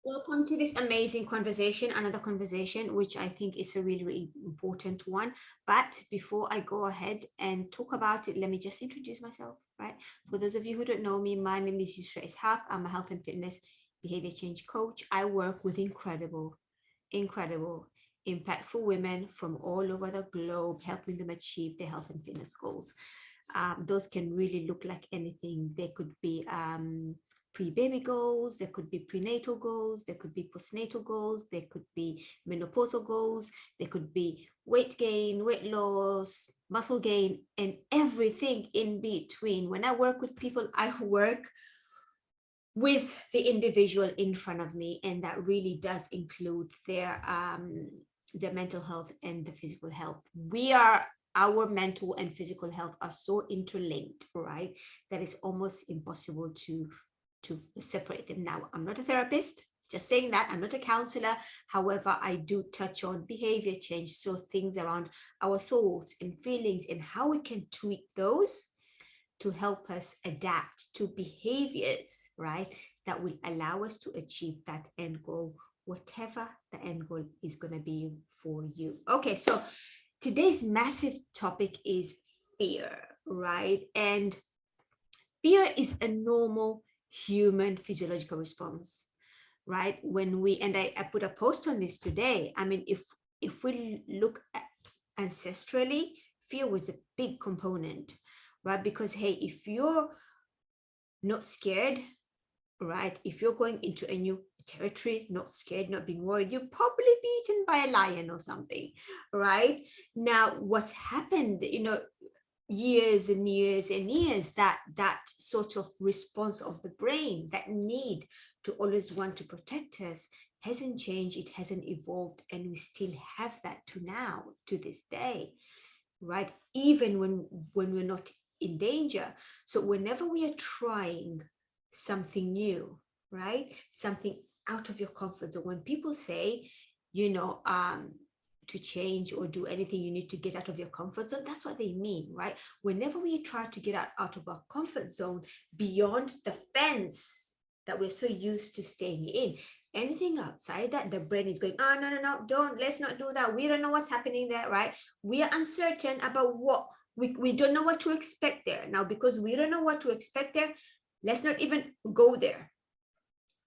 Welcome to this amazing conversation, another conversation, which I think is a really, really important one. But before I go ahead and talk about it, let me just introduce myself, right? For those of you who don't know me, my name is Yusra Ishaq. I'm a health and fitness behavior change coach. I work with incredible, impactful women from all over the globe, helping them achieve their health and fitness goals. Those can really look like anything. They could be pre-baby goals, there could be prenatal goals, there could be postnatal goals, there could be menopausal goals, there could be weight gain, weight loss, muscle gain, and everything in between. When I work with people, I work with the individual in front of me, and that really does include their mental health and the physical health. Our mental and physical health are so interlinked, right, that it's almost impossible to separate them. Now, I'm not a therapist, just saying that. I'm not a counselor. However, I do touch on behavior change, so things around our thoughts and feelings and how we can tweak those to help us adapt to behaviors, right, that will allow us to achieve that end goal, whatever the end goal is going to be for you. Okay, so today's massive topic is fear, right? And fear is a normal human physiological response, right? When we, and I put a post on this today. I mean, if we look at ancestrally, fear was a big component, right? Because hey, if you're not scared, right? If you're going into a new territory, not scared, not being worried, you'll probably be eaten by a lion or something, right? Now, what's happened, years and years and years, that sort of response of the brain, that need to always want to protect us, hasn't changed, it hasn't evolved, and we still have that to now, to this day, right? Even when we're not in danger. So whenever we are trying something new, right, something out of your comfort zone, when people say, to change or do anything, you need to get out of your comfort zone, that's what they mean, right? Whenever we try to get out of our comfort zone, beyond the fence that we're so used to staying in, anything outside that, the brain is going, oh, no, don't, let's not do that, we don't know what's happening there, right? We are uncertain about what we don't know what to expect there. Now, because we don't know what to expect there, let's not even go there,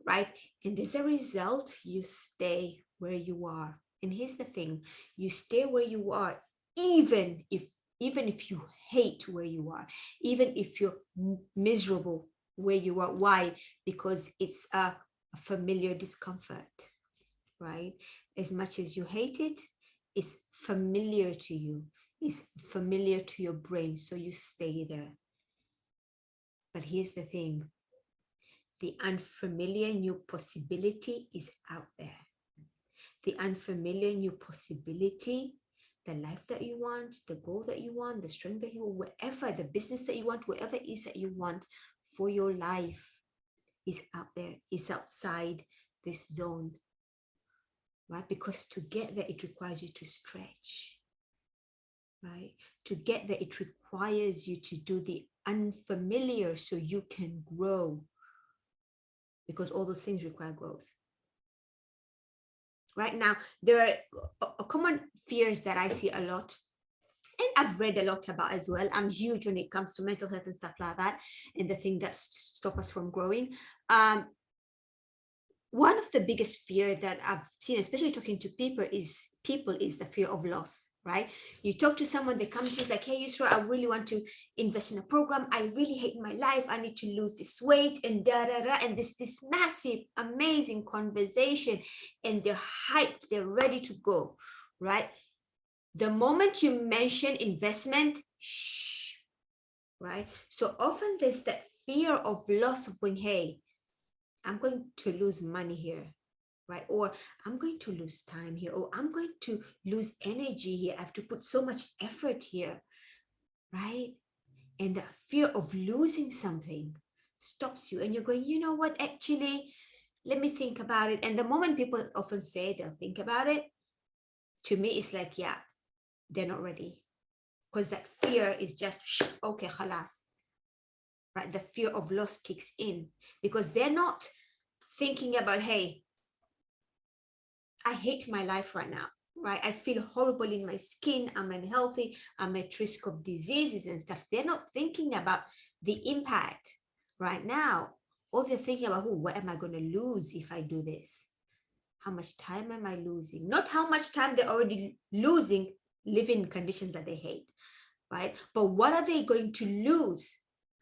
right? And as a result, you stay where you are. And here's the thing, you stay where you are, even if you hate where you are, even if you're miserable where you are. Why? Because it's a familiar discomfort, right? As much as you hate it, it's familiar to you, it's familiar to your brain, so you stay there. But here's the thing, the unfamiliar new possibility is out there. The unfamiliar new possibility, the life that you want, the goal that you want, the strength that you want, wherever, the business that you want, whatever it is that you want for your life, is out there, is outside this zone, right? Because to get there, it requires you to stretch, right? To get there, it requires you to do the unfamiliar so you can grow, because all those things require growth. Right now, there are common fears that I see a lot, and I've read a lot about as well. I'm huge when it comes to mental health and stuff like that, and the thing that stop us from growing. One of the biggest fear that I've seen, especially talking to people, is the fear of loss, right? You talk to someone, they come to you like, hey, Yusra, I really want to invest in a program. I really hate my life. I need to lose this weight and da. And this massive, amazing conversation, and they're hyped, they're ready to go, right? The moment you mention investment, shh, right? So often there's that fear of loss of going, hey, I'm going to lose money here, right? Or I'm going to lose time here, or I'm going to lose energy here. I have to put so much effort here, right? And the fear of losing something stops you. And you're going, you know what, actually, let me think about it. And the moment people often say they'll think about it, to me, it's like, yeah, they're not ready. Because that fear is just, okay, khalas, right? The fear of loss kicks in because they're not thinking about, hey, I hate my life right now, right? I feel horrible in my skin. I'm unhealthy. I'm at risk of diseases and stuff. They're not thinking about the impact right now. Or they're thinking about, oh, what am I going to lose if I do this? How much time am I losing? Not how much time they're already losing living in conditions that they hate, right? But what are they going to lose,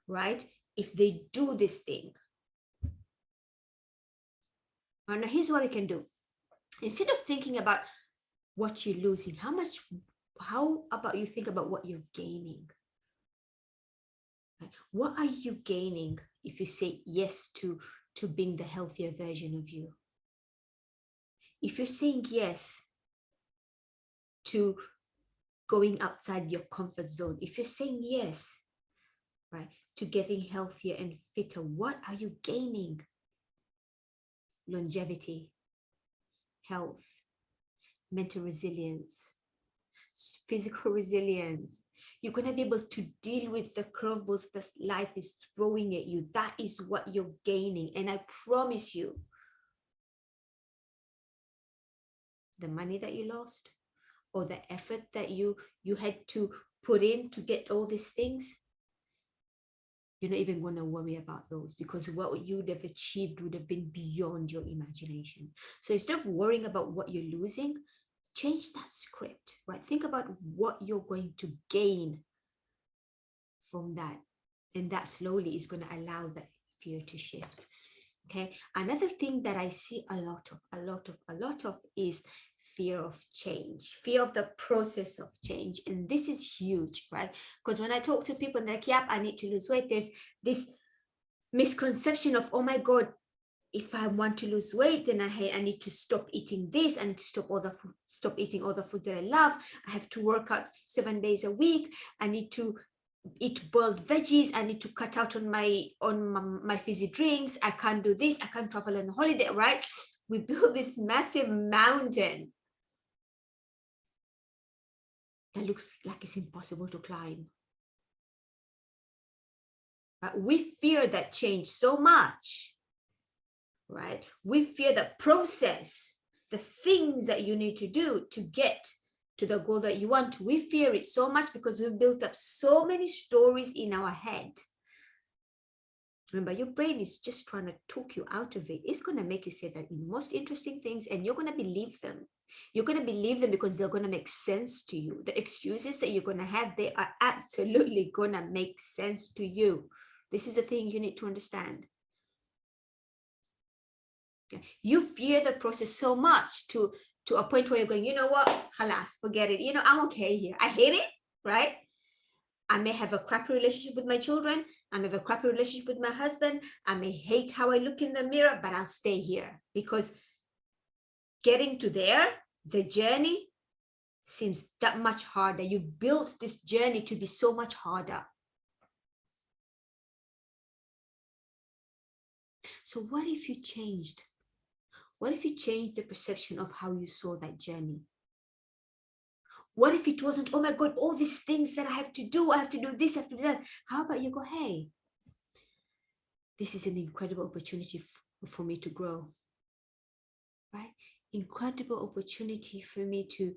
right, if they do this thing? Now, here's what we can do. Instead of thinking about what you're losing, how about you think about what you're gaining? Right? What are you gaining if you say yes to being the healthier version of you? If you're saying yes to going outside your comfort zone, if you're saying yes, right, to getting healthier and fitter, what are you gaining? Longevity, health, mental resilience, physical resilience. You're going to be able to deal with the curveballs that life is throwing at you. That is what you're gaining. And I promise you, the money that you lost or the effort that you had to put in to get all these things, you're not even going to worry about those, because what you would have achieved would have been beyond your imagination. So instead of worrying about what you're losing, change that script, right? Think about what you're going to gain from that. And that slowly is going to allow that fear to shift. Okay. Another thing that I see a lot of is fear of change, fear of the process of change. And this is huge, right? Because when I talk to people, they're like, yep, I need to lose weight. There's this misconception of, oh my God, if I want to lose weight, then I need to stop eating this. I need to stop eating all the foods that I love. I have to work out 7 days a week. I need to eat boiled veggies. I need to cut out on my fizzy drinks. I can't do this. I can't travel on holiday, right? We build this massive mountain that looks like it's impossible to climb. But we fear that change so much, right? We fear the process, the things that you need to do to get to the goal that you want. We fear it so much because we've built up so many stories in our head. Remember, your brain is just trying to talk you out of it. It's going to make you say the most interesting things, and you're going to believe them. You're going to believe them because they're going to make sense to you. The excuses that you're going to have, they are absolutely going to make sense to you. This is the thing you need to understand. You fear the process so much to a point where you're going, you know what, halas, forget it. You know, I'm okay here. I hate it, right? I may have a crappy relationship with my children. I may have a crappy relationship with my husband. I may hate how I look in the mirror, but I'll stay here, because getting to there, the journey seems that much harder. You've built this journey to be so much harder. So what if you changed? What if you changed the perception of how you saw that journey? What if it wasn't, oh my God, all these things that I have to do this, I have to do that. How about you go, hey, this is an incredible opportunity for me to grow, right? Incredible opportunity for me to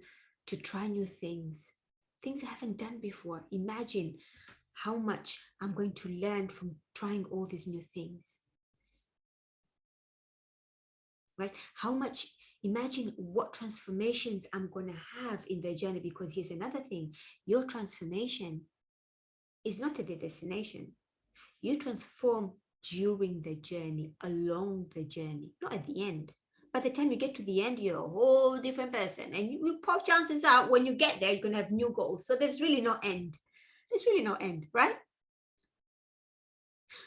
try new things I haven't done before. Imagine how much I'm going to learn from trying all these new things, right? Imagine what transformations I'm going to have in the journey, because here's another thing. Your transformation is not at the destination. You transform during the journey, along the journey, not at the end. By the time you get to the end, you're a whole different person. And you pop chances out when you get there, you're going to have new goals. So there's really no end. There's really no end, right?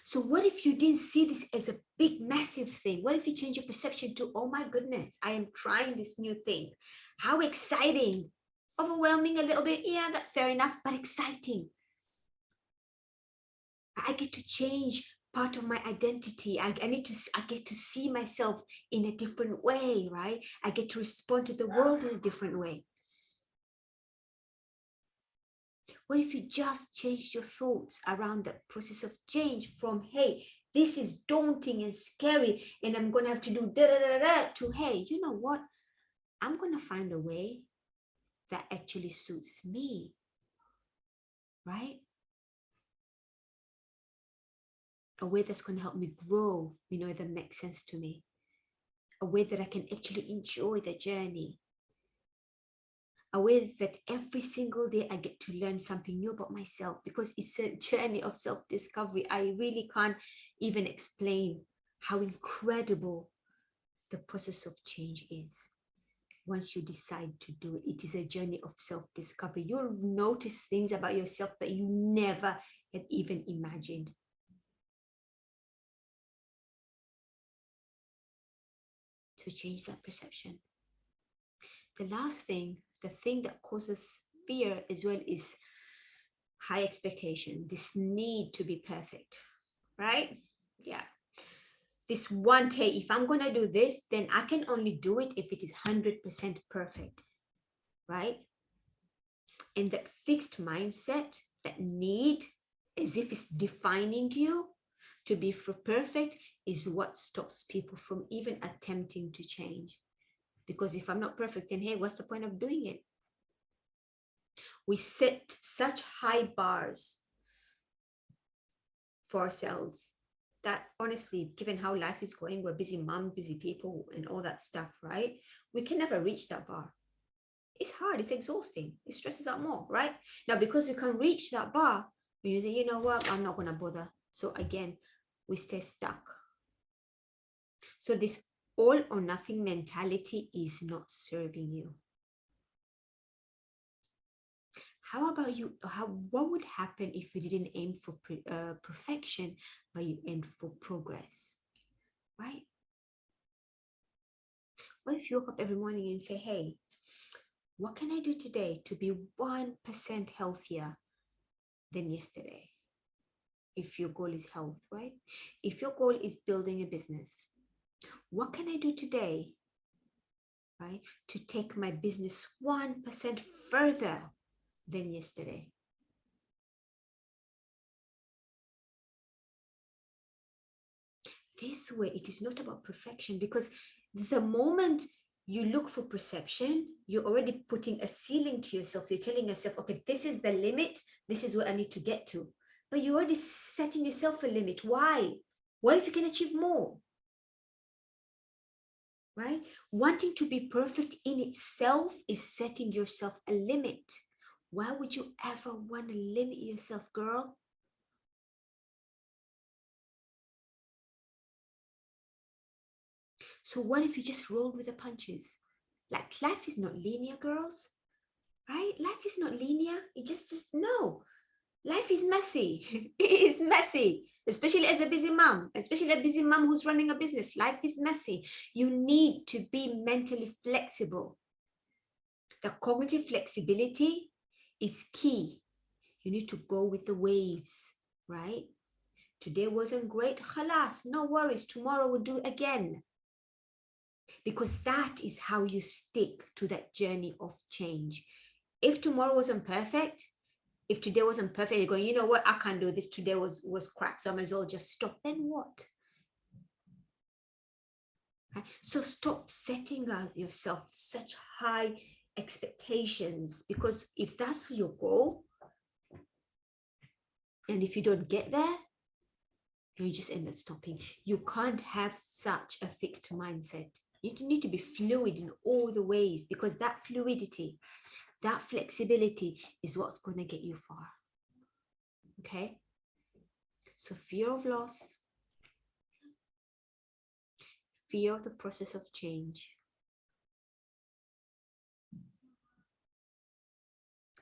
So what if you didn't see this as a big, massive thing? What if you change your perception to, oh my goodness, I am trying this new thing. How exciting. Overwhelming a little bit. Yeah, that's fair enough, but exciting. I get to change part of my identity. I get to see myself in a different way, right? I get to respond to the world in a different way. What if you just changed your thoughts around the process of change from, hey, this is daunting and scary and I'm going to have to do da da da da, to, hey, you know what? I'm going to find a way that actually suits me, right? A way that's going to help me grow, that makes sense to me. A way that I can actually enjoy the journey. A way that every single day I get to learn something new about myself, because it's a journey of self-discovery. I really can't even explain how incredible the process of change is. Once you decide to do it, it is a journey of self-discovery. You'll notice things about yourself that you never had even imagined. To change that perception. The last thing, the thing that causes fear as well, is high expectation, this need to be perfect, right? Yeah. This one day, if I'm going to do this, then I can only do it if it is 100% perfect, right? And that fixed mindset, that need, as if it's defining you to be perfect, is what stops people from even attempting to change. Because if I'm not perfect, then hey, what's the point of doing it? We set such high bars for ourselves that honestly, given how life is going, we're busy mom, busy people, and all that stuff, right? We can never reach that bar. It's hard, it's exhausting, it stresses out more, right? Now, because we can reach that bar, you say, you know what, I'm not going to bother. So again, we stay stuck. So this all or nothing mentality is not serving you. How about you? What would happen if you didn't aim for perfection, but you aimed for progress, right? What if you woke up every morning and say, hey, what can I do today to be 1% healthier than yesterday? If your goal is health, right? If your goal is building a business, what can I do today, right, to take my business 1% further than yesterday? This way, it is not about perfection, because the moment you look for perception, you're already putting a ceiling to yourself. You're telling yourself, okay, this is the limit. This is what I need to get to. But you're already setting yourself a limit. Why? What if you can achieve more? Right? Wanting to be perfect in itself is setting yourself a limit. Why would you ever want to limit yourself, girl? So what if you just roll with the punches? Like, life is not linear, girls, right? Life is not linear. It just no. Life is messy. It is messy, especially as a busy mom, especially a busy mom who's running a business. Life is messy. You need to be mentally flexible. The cognitive flexibility is key. You need to go with the waves, right? Today wasn't great. Khalas, no worries. Tomorrow we'll do again. Because that is how you stick to that journey of change. If tomorrow wasn't perfect, if today wasn't perfect, you're going, you know what, I can't do this. Today was crap, so I might as well just stop. Then what? Right? So stop setting yourself such high expectations, because if that's your goal, and if you don't get there, you just end up stopping. You can't have such a fixed mindset. You need to be fluid in all the ways, because that fluidity, that flexibility is what's going to get you far. Okay? So fear of loss, fear of the process of change,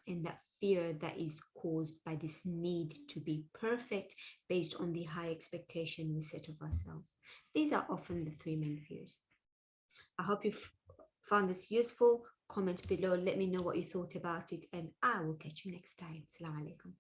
and that fear that is caused by this need to be perfect based on the high expectation we set of ourselves. These are often the three main fears. I hope you've found this useful. Comment below, let me know what you thought about it, and I will catch you next time. Assalamu alaikum.